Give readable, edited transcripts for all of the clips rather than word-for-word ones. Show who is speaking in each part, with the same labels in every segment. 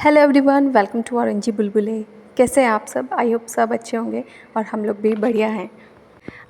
Speaker 1: Hello everyone, welcome to Orangey बुलबुले। कैसे हैं आप सब? आई होप सब अच्छे होंगे और हम लोग भी बढ़िया हैं।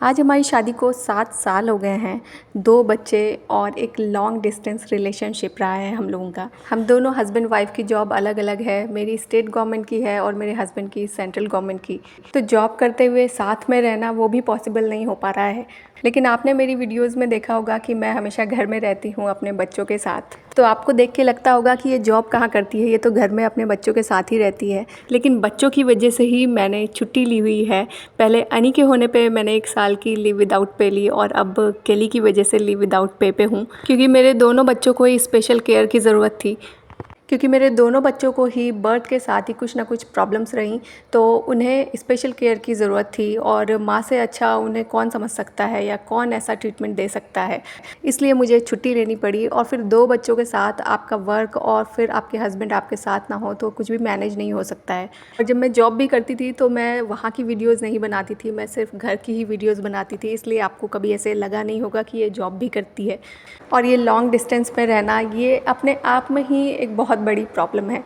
Speaker 1: आज हमारी शादी को 7 साल हो गए हैं, 2 बच्चे और एक लॉन्ग डिस्टेंस रिलेशनशिप रहा है हम लोगों का। हम दोनों हस्बैंड वाइफ की जॉब अलग अलग है। मेरी स्टेट गवर्नमेंट की है और मेरे हस्बैंड की सेंट्रल गवर्नमेंट की। तो जॉब करते हुए साथ में रहना वो भी पॉसिबल नहीं हो पा रहा है। लेकिन आपने मेरी वीडियोज़ में देखा होगा कि मैं हमेशा घर में रहती हूँ अपने बच्चों के साथ। तो आपको देख के लगता होगा कि ये जॉब कहाँ करती है, ये तो घर में अपने बच्चों के साथ ही रहती है। लेकिन बच्चों की वजह से ही मैंने छुट्टी ली हुई है। पहले अनी के होने पे मैंने 1 साल की लीव विदाउट पे ली और अब केली की वजह से लीव विदाउट पे हूँ, क्योंकि मेरे दोनों बच्चों को ही स्पेशल केयर की ज़रूरत थी। क्योंकि मेरे दोनों बच्चों को ही बर्थ के साथ ही कुछ ना कुछ प्रॉब्लम्स रहीं, तो उन्हें स्पेशल केयर की ज़रूरत थी और माँ से अच्छा उन्हें कौन समझ सकता है या कौन ऐसा ट्रीटमेंट दे सकता है। इसलिए मुझे छुट्टी लेनी पड़ी। और फिर 2 बच्चों के साथ आपका वर्क और फिर आपके हस्बैंड आपके साथ ना हो तो कुछ भी मैनेज नहीं हो सकता है। और जब मैं जॉब भी करती थी तो मैं वहाँ की वीडियोज़ नहीं बनाती थी, मैं सिर्फ घर की ही वीडियोज़ बनाती थी। इसलिए आपको कभी ऐसे लगा नहीं होगा कि ये जॉब भी करती है। और ये लॉन्ग डिस्टेंस में रहना, ये अपने आप में ही एक बहुत बड़ी प्रॉब्लम है।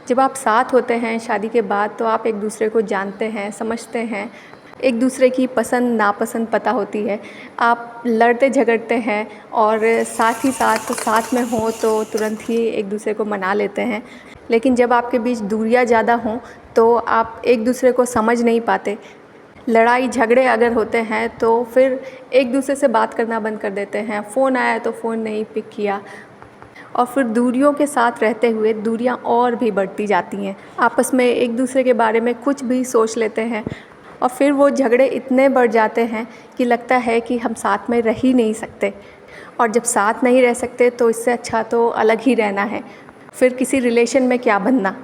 Speaker 1: जब आप साथ होते हैं शादी के बाद तो आप एक दूसरे को जानते हैं, समझते हैं, एक दूसरे की पसंद नापसंद पता होती है। आप लड़ते झगड़ते हैं और साथ ही साथ में हो तो तुरंत ही एक दूसरे को मना लेते हैं। लेकिन जब आपके बीच दूरियां ज़्यादा हों तो आप एक दूसरे को समझ नहीं पाते। लड़ाई झगड़े अगर होते हैं तो फिर एक दूसरे से बात करना बंद कर देते हैं। फ़ोन आया तो फ़ोन नहीं पिक किया और फिर दूरियों के साथ रहते हुए दूरियां और भी बढ़ती जाती हैं। आपस में एक दूसरे के बारे में कुछ भी सोच लेते हैं और फिर वो झगड़े इतने बढ़ जाते हैं कि लगता है कि हम साथ में रह ही नहीं सकते। और जब साथ नहीं रह सकते तो इससे अच्छा तो अलग ही रहना है। फिर किसी रिलेशन में क्या बनना।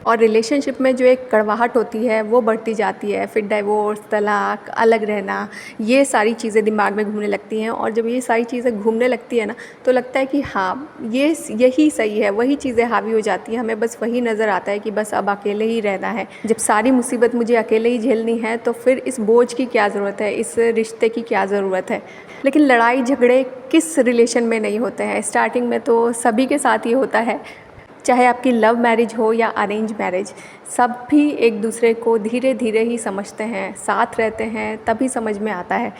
Speaker 1: और रिलेशनशिप में जो एक कड़वाहट होती है वो बढ़ती जाती है। फिर डाइवोर्स, तलाक, अलग रहना, ये सारी चीज़ें दिमाग में घूमने लगती हैं। और जब ये सारी चीज़ें घूमने लगती है ना, तो लगता है कि हाँ, यही सही है। वही चीज़ें हावी हो जाती हैं, हमें बस वही नज़र आता है कि बस अब अकेले ही रहना है। जब सारी मुसीबत मुझे अकेले ही झेलनी है तो फिर इस बोझ की क्या ज़रूरत है, इस रिश्ते की क्या ज़रूरत है। लेकिन लड़ाई झगड़े किस रिलेशन में नहीं होते हैं? स्टार्टिंग में तो सभी के साथ ये होता है, चाहे आपकी लव मैरिज हो या अरेंज मैरिज। सब भी एक दूसरे को धीरे धीरे ही समझते हैं, साथ रहते हैं तभी समझ में आता है।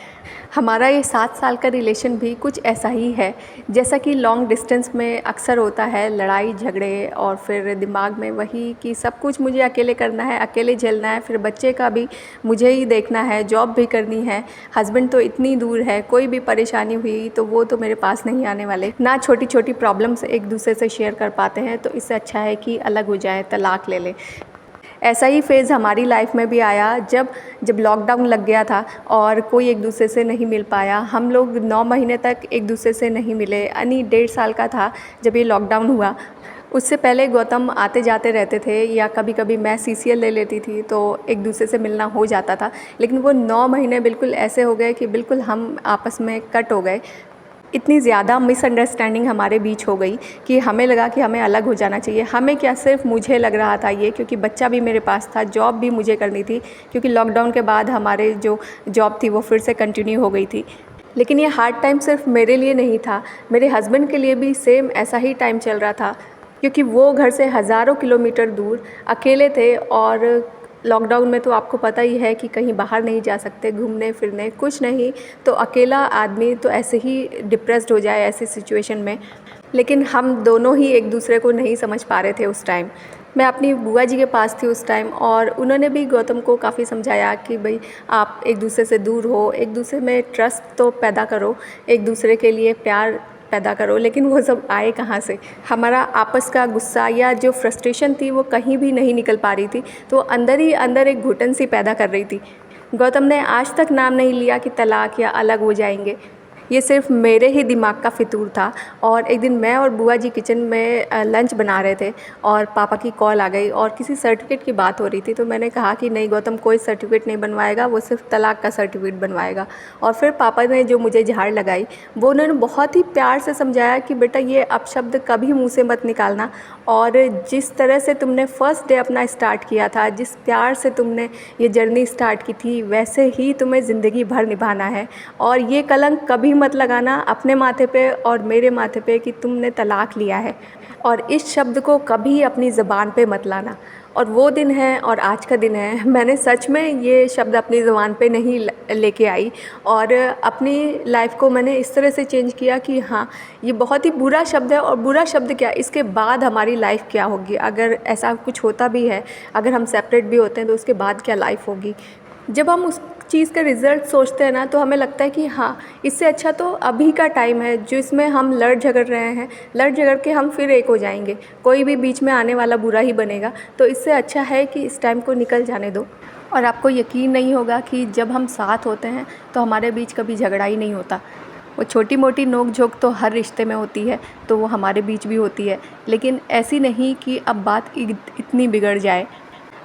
Speaker 1: हमारा ये 7 साल का रिलेशन भी कुछ ऐसा ही है जैसा कि लॉन्ग डिस्टेंस में अक्सर होता है। लड़ाई झगड़े और फिर दिमाग में वही कि सब कुछ मुझे अकेले करना है, अकेले झेलना है। फिर बच्चे का भी मुझे ही देखना है, जॉब भी करनी है, हस्बैंड तो इतनी दूर है, कोई भी परेशानी हुई तो वो तो मेरे पास नहीं आने वाले ना। छोटी छोटी प्रॉब्लम्स एक दूसरे से शेयर कर पाते हैं, तो इससे अच्छा है कि अलग हो जाए, तलाक ले लें। ऐसा ही फेज़ हमारी लाइफ में भी आया जब लॉकडाउन लग गया था और कोई एक दूसरे से नहीं मिल पाया। हम लोग 9 महीने तक एक दूसरे से नहीं मिले। अनी 1.5 साल का था जब ये लॉकडाउन हुआ। उससे पहले गौतम आते जाते रहते थे या कभी कभी मैं सीसीएल ले लेती थी तो एक दूसरे से मिलना हो जाता था। लेकिन वो 9 महीने बिल्कुल ऐसे हो गए कि बिल्कुल हम आपस में कट हो गए। इतनी ज़्यादा मिसअंडरस्टैंडिंग हमारे बीच हो गई कि हमें लगा कि हमें अलग हो जाना चाहिए। हमें क्या, सिर्फ मुझे लग रहा था ये, क्योंकि बच्चा भी मेरे पास था, जॉब भी मुझे करनी थी, क्योंकि लॉकडाउन के बाद हमारे जो जॉब थी वो फिर से कंटिन्यू हो गई थी। लेकिन ये हार्ड टाइम सिर्फ मेरे लिए नहीं था, मेरे हस्बैंड के लिए भी सेम ऐसा ही टाइम चल रहा था, क्योंकि वो घर से हज़ारों किलोमीटर दूर अकेले थे। और लॉकडाउन में तो आपको पता ही है कि कहीं बाहर नहीं जा सकते, घूमने फिरने कुछ नहीं, तो अकेला आदमी तो ऐसे ही डिप्रेस्ड हो जाए ऐसी सिचुएशन में। लेकिन हम दोनों ही एक दूसरे को नहीं समझ पा रहे थे उस टाइम। मैं अपनी बुआ जी के पास थी उस टाइम और उन्होंने भी गौतम को काफ़ी समझाया कि भाई आप एक दूसरे से दूर हो, एक दूसरे में ट्रस्ट तो पैदा करो, एक दूसरे के लिए प्यार पैदा करो। लेकिन वो सब आए कहाँ से? हमारा आपस का गुस्सा या जो फ्रस्ट्रेशन थी वो कहीं भी नहीं निकल पा रही थी, तो अंदर ही अंदर एक घुटन सी पैदा कर रही थी। गौतम ने आज तक नाम नहीं लिया कि तलाक या अलग हो जाएंगे, ये सिर्फ मेरे ही दिमाग का फितूर था। और एक दिन मैं और बुआ जी किचन में लंच बना रहे थे और पापा की कॉल आ गई और किसी सर्टिफिकेट की बात हो रही थी। तो मैंने कहा कि नहीं गौतम, कोई सर्टिफिकेट नहीं बनवाएगा, वो सिर्फ तलाक का सर्टिफिकेट बनवाएगा। और फिर पापा ने जो मुझे झाड़ लगाई, वो उन्होंने बहुत ही प्यार से समझाया कि बेटा ये अपशब्द कभी मुँह से मत निकालना, और जिस तरह से तुमने फ़र्स्ट डे अपना स्टार्ट किया था, जिस प्यार से तुमने ये जर्नी स्टार्ट की थी, वैसे ही तुम्हें ज़िंदगी भर निभाना है। और ये कलंक कभी मत लगाना अपने माथे पे और मेरे माथे पे कि तुमने तलाक लिया है। और इस शब्द को कभी अपनी ज़बान पे मत लाना। और वो दिन है और आज का दिन है, मैंने सच में ये शब्द अपनी ज़ुबान पे नहीं लेके आई और अपनी लाइफ़ को मैंने इस तरह से चेंज किया कि हाँ, ये बहुत ही बुरा शब्द है और बुरा शब्द क्या, इसके बाद हमारी लाइफ़ क्या होगी, अगर ऐसा कुछ होता भी है, अगर हम सेपरेट भी होते हैं तो उसके बाद क्या लाइफ़ होगी। जब हम उस चीज़ का रिज़ल्ट सोचते हैं ना तो हमें लगता है कि हाँ, इससे अच्छा तो अभी का टाइम है जिसमें हम लड़ झगड़ रहे हैं, लड़ झगड़ के हम फिर एक हो जाएंगे, कोई भी बीच में आने वाला बुरा ही बनेगा। तो इससे अच्छा है कि इस टाइम को निकल जाने दो। और आपको यकीन नहीं होगा कि जब हम साथ होते हैं तो हमारे बीच कभी झगड़ा ही नहीं होता। वो छोटी मोटी नोक झोंक तो हर रिश्ते में होती है, तो वो हमारे बीच भी होती है, लेकिन ऐसी नहीं कि अब बात इतनी बिगड़ जाए।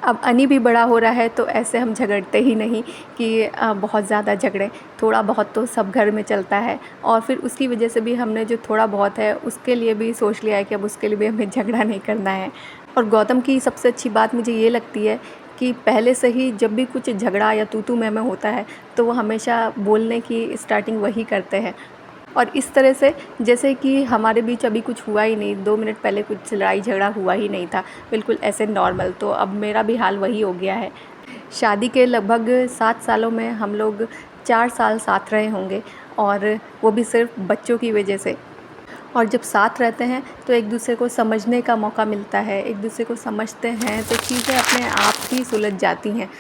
Speaker 1: अब अनी भी बड़ा हो रहा है तो ऐसे हम झगड़ते ही नहीं कि बहुत ज़्यादा झगड़ें, थोड़ा बहुत तो सब घर में चलता है। और फिर उसकी वजह से भी हमने जो थोड़ा बहुत है उसके लिए भी सोच लिया है कि अब उसके लिए भी हमें झगड़ा नहीं करना है। और गौतम की सबसे अच्छी बात मुझे ये लगती है कि पहले से ही जब भी कुछ झगड़ा या तू मैं होता है तो वो हमेशा बोलने की स्टार्टिंग वही करते हैं। और इस तरह से जैसे कि हमारे बीच अभी कुछ हुआ ही नहीं, 2 मिनट पहले कुछ लड़ाई झगड़ा हुआ ही नहीं था, बिल्कुल ऐसे नॉर्मल। तो अब मेरा भी हाल वही हो गया है। शादी के लगभग 7 सालों में हम लोग 4 साल साथ रहे होंगे और वो भी सिर्फ बच्चों की वजह से। और जब साथ रहते हैं तो एक दूसरे को समझने का मौका मिलता है, एक दूसरे को समझते हैं तो चीज़ें अपने आप ही सुलझ जाती हैं।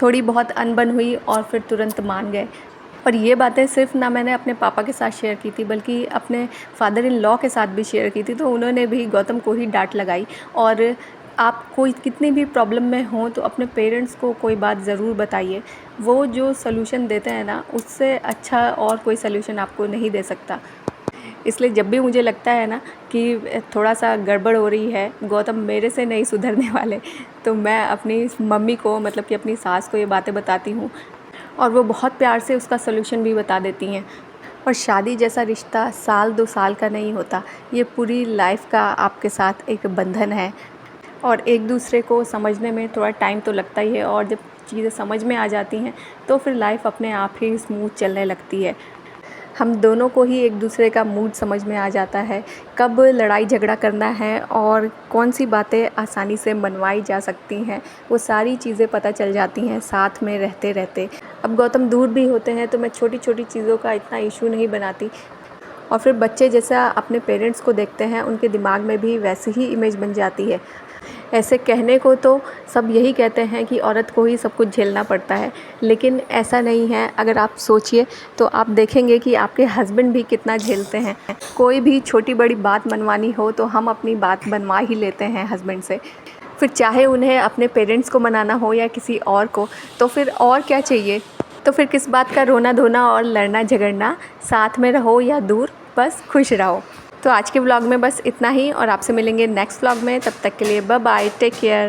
Speaker 1: थोड़ी बहुत अनबन हुई और फिर तुरंत मान गए। और ये बातें सिर्फ ना मैंने अपने पापा के साथ शेयर की थी बल्कि अपने फादर इन लॉ के साथ भी शेयर की थी, तो उन्होंने भी गौतम को ही डांट लगाई। और आप कोई कितनी भी प्रॉब्लम में हो तो अपने पेरेंट्स को कोई बात ज़रूर बताइए, वो जो सलूशन देते हैं ना उससे अच्छा और कोई सलूशन आपको नहीं दे सकता। इसलिए जब भी मुझे लगता है ना कि थोड़ा सा गड़बड़ हो रही है, गौतम मेरे से नहीं सुधरने वाले, तो मैं अपनी मम्मी को मतलब कि अपनी सास को ये बातें बताती हूँ और वो बहुत प्यार से उसका सलूशन भी बता देती हैं। और शादी जैसा रिश्ता साल 2 साल का नहीं होता, ये पूरी लाइफ का आपके साथ एक बंधन है। और एक दूसरे को समझने में थोड़ा टाइम तो लगता ही है और जब चीज़ें समझ में आ जाती हैं तो फिर लाइफ अपने आप ही स्मूथ चलने लगती है। हम दोनों को ही एक दूसरे का मूड समझ में आ जाता है, कब लड़ाई झगड़ा करना है और कौन सी बातें आसानी से मनवाई जा सकती हैं, वो सारी चीज़ें पता चल जाती हैं साथ में रहते रहते। अब गौतम दूर भी होते हैं तो मैं छोटी छोटी चीज़ों का इतना इशू नहीं बनाती। और फिर बच्चे जैसा अपने पेरेंट्स को देखते हैं उनके दिमाग में भी वैसी ही इमेज बन जाती है। ऐसे कहने को तो सब यही कहते हैं कि औरत को ही सब कुछ झेलना पड़ता है, लेकिन ऐसा नहीं है। अगर आप सोचिए तो आप देखेंगे कि आपके हस्बैंड भी कितना झेलते हैं। कोई भी छोटी बड़ी बात मनवानी हो तो हम अपनी बात बनवा ही लेते हैं हस्बैंड से, फिर चाहे उन्हें अपने पेरेंट्स को मनाना हो या किसी और को, तो फिर और क्या चाहिए। तो फिर किस बात का रोना धोना और लड़ना झगड़ना, साथ में रहो या दूर, बस खुश रहो। तो आज के व्लॉग में बस इतना ही और आपसे मिलेंगे नेक्स्ट व्लॉग में। तब तक के लिए बाय बाय, टेक केयर।